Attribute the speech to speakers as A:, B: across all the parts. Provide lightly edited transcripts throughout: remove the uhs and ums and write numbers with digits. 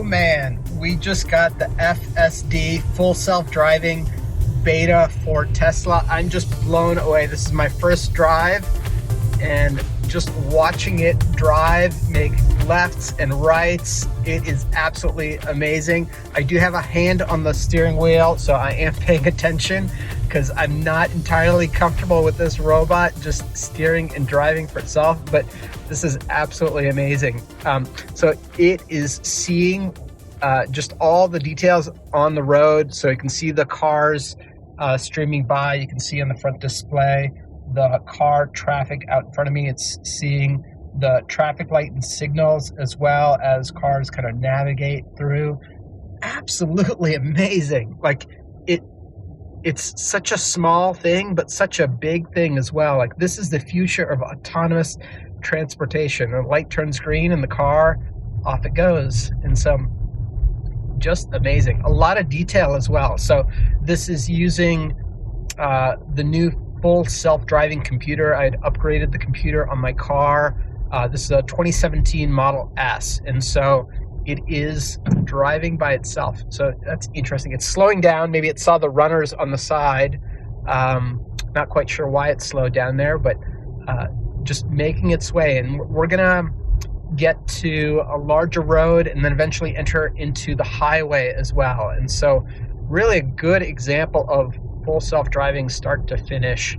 A: man, we just got the FSD full self-driving beta for Tesla. I'm just blown away. This is my first drive, and just watching it drive, make lefts and rights, it is absolutely amazing. I do have a hand on the steering wheel, so I am paying attention because I'm not entirely comfortable with this robot just steering and driving for itself, but this is absolutely amazing. So it is seeing just all the details on the road, so you can see the cars streaming by. You can see on the front display the car traffic out in front of me. It's seeing the traffic light and signals as well as cars kind of navigate through. Absolutely amazing. Like it's such a small thing, but such a big thing as well. Like, this is the future of autonomous transportation. The light turns green in the car, off it goes. And so just amazing. A lot of detail as well. So this is using the new full self-driving computer. I had upgraded the computer on my car. This is a 2017 Model S, and so it is driving by itself. So that's interesting. It's slowing down. Maybe it saw the runners on the side. Not quite sure why it slowed down there, but just making its way. And we're gonna get to a larger road and then eventually enter into the highway as well. And so really a good example of full self-driving start to finish.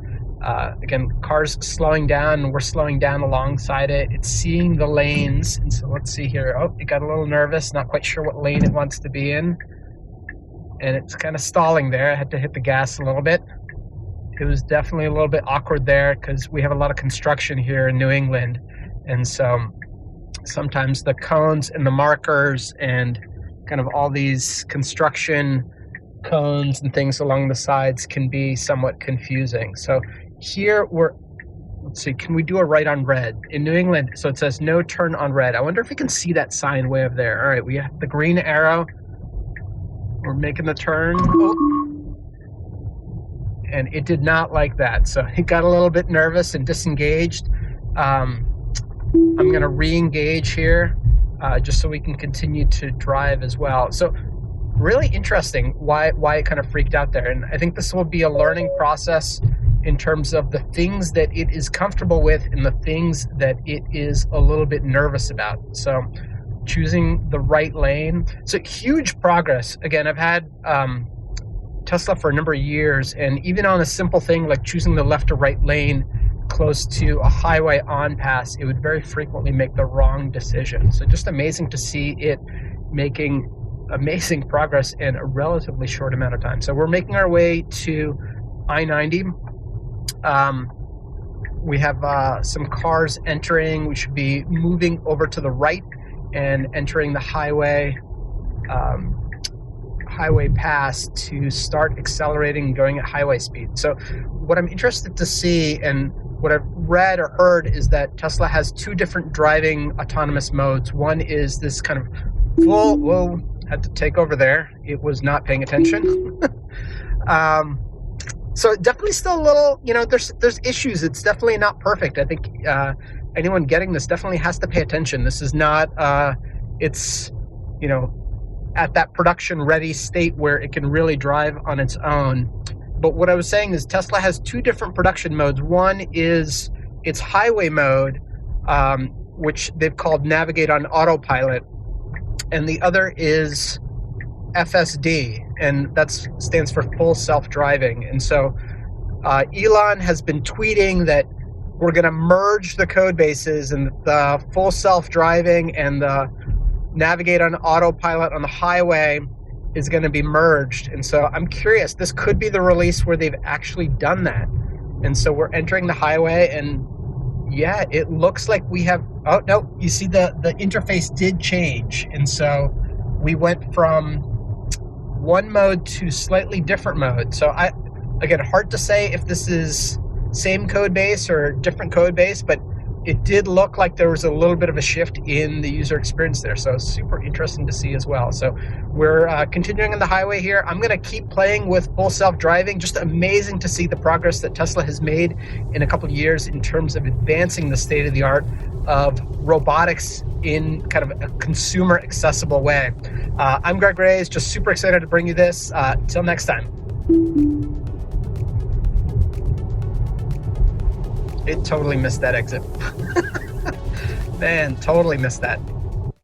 A: Again, cars slowing down, and we're slowing down alongside it. It's seeing the lanes. And so let's see here. Oh, it got a little nervous, not quite sure what lane it wants to be in. And it's kind of stalling there. I had to hit the gas a little bit. It was definitely a little bit awkward there because we have a lot of construction here in New England. And so sometimes the cones and the markers and kind of all these construction cones and things along the sides can be somewhat confusing. So here let's see, can we do a right on red? In New England, so it says no turn on red. I wonder if we can see that sign way up there. All right, we have the green arrow. We're making the turn. Oh. And it did not like that. So it got a little bit nervous and disengaged. I'm going to re-engage here just so we can continue to drive as well. So really interesting why it kind of freaked out there. And I think this will be a learning process in terms of the things that it is comfortable with and the things that it is a little bit nervous about. So choosing the right lane. So huge progress. Again, I've had Tesla for a number of years, and even on a simple thing like choosing the left or right lane close to a highway on pass, it would very frequently make the wrong decision. So just amazing to see it making amazing progress in a relatively short amount of time. So we're making our way to I-90. We have some cars entering. We should be moving over to the right and entering the highway pass to start accelerating and going at highway speed. So what I'm interested to see, and what I've read or heard, is that Tesla has two different driving autonomous modes. One is this kind of full, whoa, had to take over there. It was not paying attention. So definitely still a little, there's issues. It's definitely not perfect. I think anyone getting this definitely has to pay attention. This is not, it's, at that production ready state where it can really drive on its own. But what I was saying is Tesla has two different production modes. One is its highway mode, which they've called Navigate on Autopilot. And the other is FSD, and that stands for full self-driving. And so Elon has been tweeting that we're going to merge the code bases, and the full self-driving and the Navigate on Autopilot on the highway is going to be merged. And so I'm curious, this could be the release where they've actually done that. And so we're entering the highway, and yeah, it looks like we have, oh no, you see the interface did change. And so we went from one mode to slightly different mode. So again, hard to say if this is same code base or different code base, but it did look like there was a little bit of a shift in the user experience there. So super interesting to see as well. So we're continuing on the highway here. I'm going to keep playing with full self-driving. Just amazing to see the progress that Tesla has made in a couple of years in terms of advancing the state of the art of robotics in kind of a consumer accessible way. I'm Greg Raiz, just super excited to bring you this. Till next time. It totally missed that exit. Man, totally missed that.